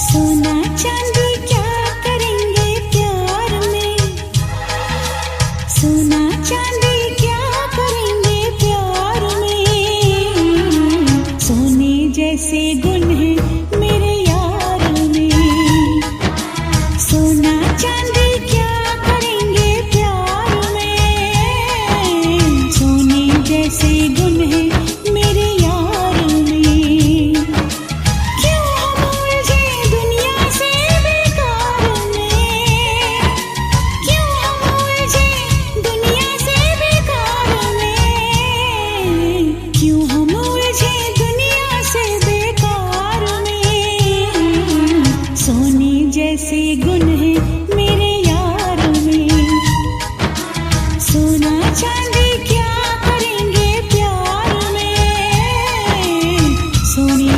सोना चांदी क्या करेंगे प्यार में, सोना चांदी क्या करेंगे प्यार में, सोने जैसे गुण है मेरे यार में, सोना चांदी क्या करेंगे प्यार में, सोने जैसे गुण है मेरे यार में। क्यों हम उलझे दुनिया से बेकार में, क्यों हम उलझे दुनिया से बेकार में, क्यों हम उलझे दुनिया से बेकार में, सोने जैसे